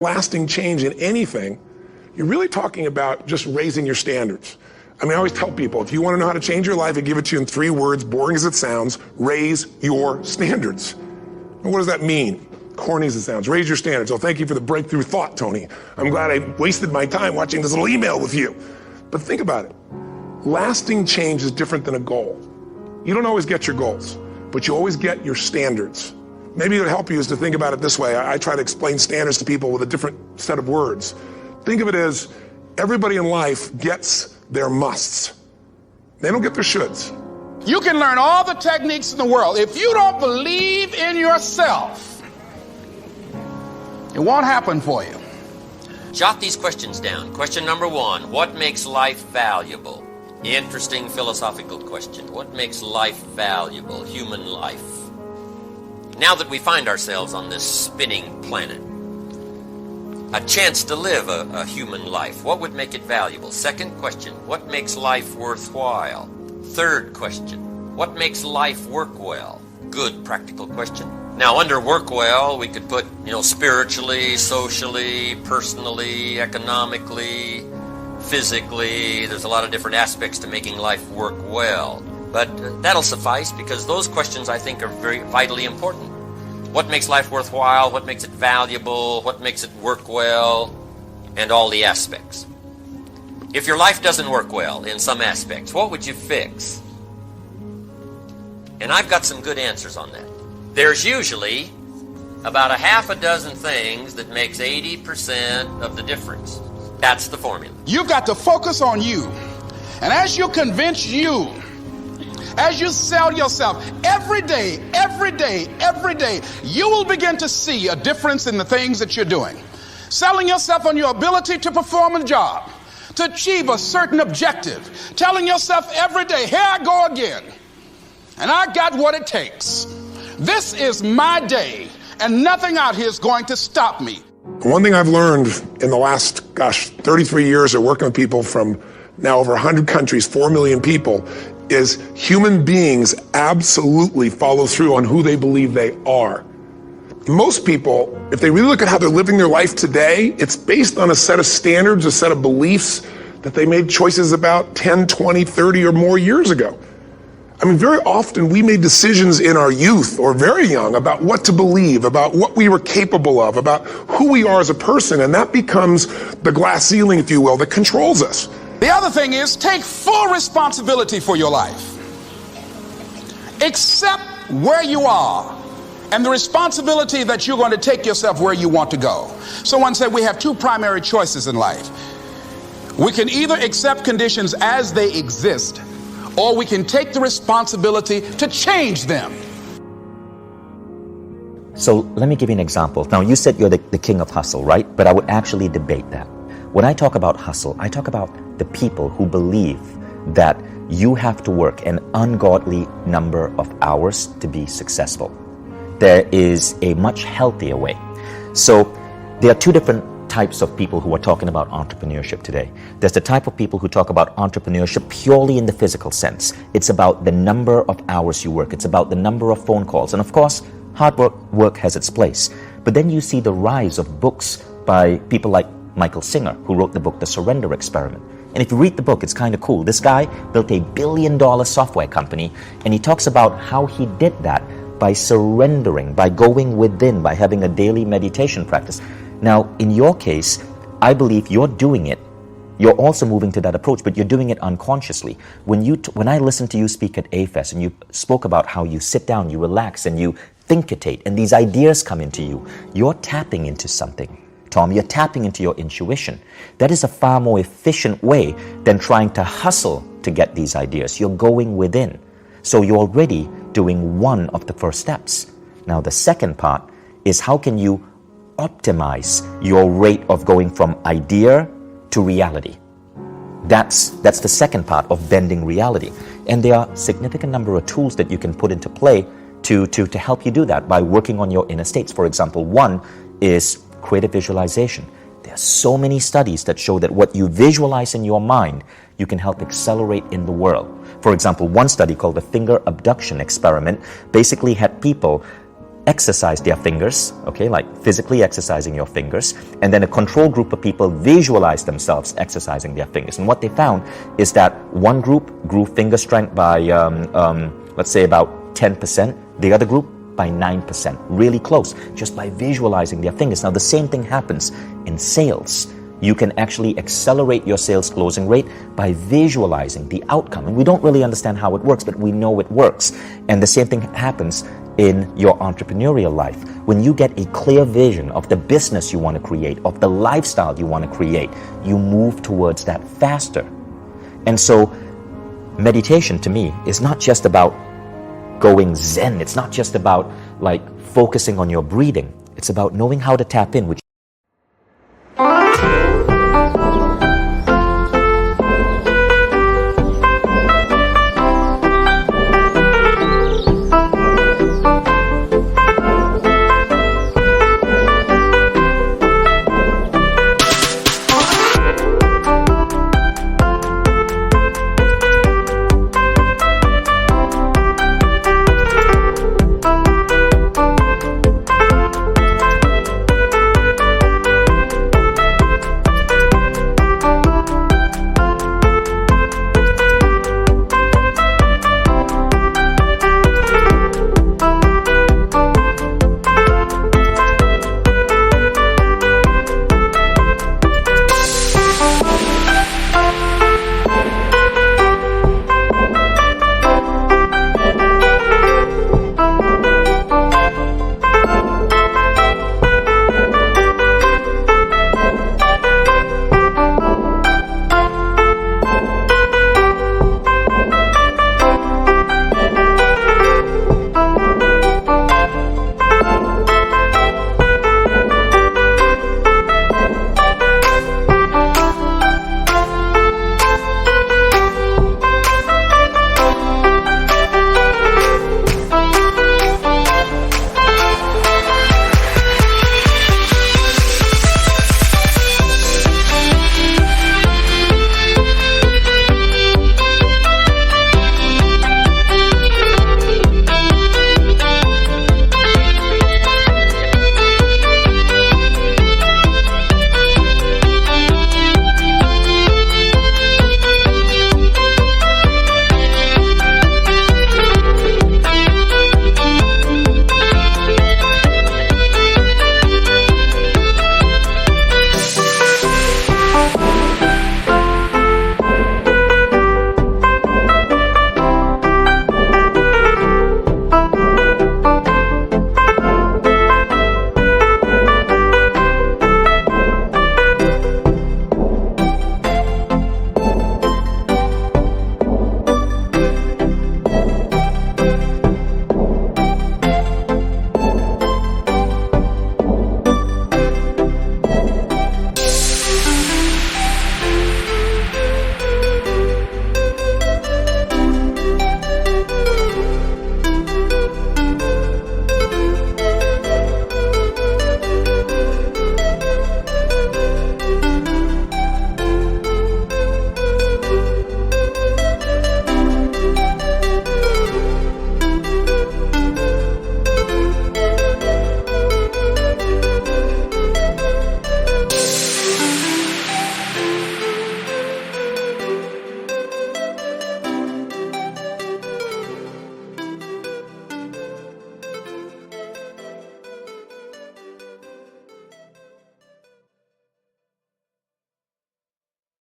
lasting change in anything, you're really talking about just raising your standards. I mean, I always tell people, if you want to know how to change your life, I give it to you in 3 words, boring as it sounds: raise your standards. And what does that mean? Corny as it sounds. Raise your standards. Oh, thank you for the breakthrough thought, Tony. I'm glad I wasted my time watching this little email with you. But think about it. Lasting change is different than a goal. You don't always get your goals, but you always get your standards. Maybe it would help you is to think about it this way. I try to explain standards to people with a different set of words. Think of it as everybody in life gets their musts. They don't get their shoulds. You can learn all the techniques in the world. If you don't believe in yourself, it won't happen for you. Jot these questions down. Question number 1, what makes life valuable? Interesting philosophical question. What makes life valuable, human life? Now that we find ourselves on this spinning planet, a chance to live a human life, what would make it valuable? Second question, what makes life worthwhile? Third question, what makes life work well? Good practical question. Now, under work well, we could put, spiritually, socially, personally, economically, physically. There's a lot of different aspects to making life work well. But that'll suffice, because those questions, I think, are very vitally important. What makes life worthwhile? What makes it valuable? What makes it work well? And all the aspects. If your life doesn't work well in some aspects, what would you fix? And I've got some good answers on that. There's usually about a half a dozen things that makes 80% of the difference. That's the formula. You've got to focus on you. And as you convince you, as you sell yourself every day, you will begin to see a difference in the things that you're doing. Selling yourself on your ability to perform a job, to achieve a certain objective. Telling yourself every day, here I go again. And I got what it takes. This is my day, and nothing out here is going to stop me. One thing I've learned in the last, 33 years of working with people from now over 100 countries, 4 million people, is human beings absolutely follow through on who they believe they are. Most people, if they really look at how they're living their life today, it's based on a set of standards, a set of beliefs that they made choices about 10, 20, 30 or more years ago. I mean, very often we made decisions in our youth or very young about what to believe, about what we were capable of, about who we are as a person, and that becomes the glass ceiling, if you will, that controls us. The other thing is, take full responsibility for your life. Accept where you are and the responsibility that you're going to take yourself where you want to go. Someone said we have 2 primary choices in life. We can either accept conditions as they exist, or we can take the responsibility to change them. So let me give you an example. Now, you said you're the king of hustle, right? But I would actually debate that. When I talk about hustle, I talk about the people who believe that you have to work an ungodly number of hours to be successful. There is a much healthier way. So there are 2 different types of people who are talking about entrepreneurship today. There's the type of people who talk about entrepreneurship purely in the physical sense. It's about the number of hours you work. It's about the number of phone calls. And of course, hard work has its place. But then you see the rise of books by people like Michael Singer, who wrote the book, The Surrender Experiment. And if you read the book, it's kind of cool. This guy built $1 billion software company, and he talks about how he did that by surrendering, by going within, by having a daily meditation practice. Now, in your case, I believe you're doing it. You're also moving to that approach, but you're doing it unconsciously. When I listened to you speak at AFES, and you spoke about how you sit down, you relax, and you thinkitate, and these ideas come into you, you're tapping into something. Tom, you're tapping into your intuition. That is a far more efficient way than trying to hustle to get these ideas. You're going within. So you're already doing one of the first steps. Now, the second part is how can you optimize your rate of going from idea to reality. That's the second part of bending reality. And there are a significant number of tools that you can put into play to help you do that by working on your inner states. For example, one is creative visualization. There are so many studies that show that what you visualize in your mind, you can help accelerate in the world. For example, one study called the finger abduction experiment basically had people exercise their fingers, okay, like physically exercising your fingers, and then a control group of people visualize themselves exercising their fingers. And what they found is that one group grew finger strength by, let's say about 10%, the other group by 9%, really close, just by visualizing their fingers. Now, the same thing happens in sales. You can actually accelerate your sales closing rate by visualizing the outcome. And we don't really understand how it works, but we know it works. And the same thing happens in your entrepreneurial life. When you get a clear vision of the business you want to create, of the lifestyle you want to create, you move towards that faster. And so meditation to me is not just about going Zen. It's not just about like focusing on your breathing. It's about knowing how to tap in, which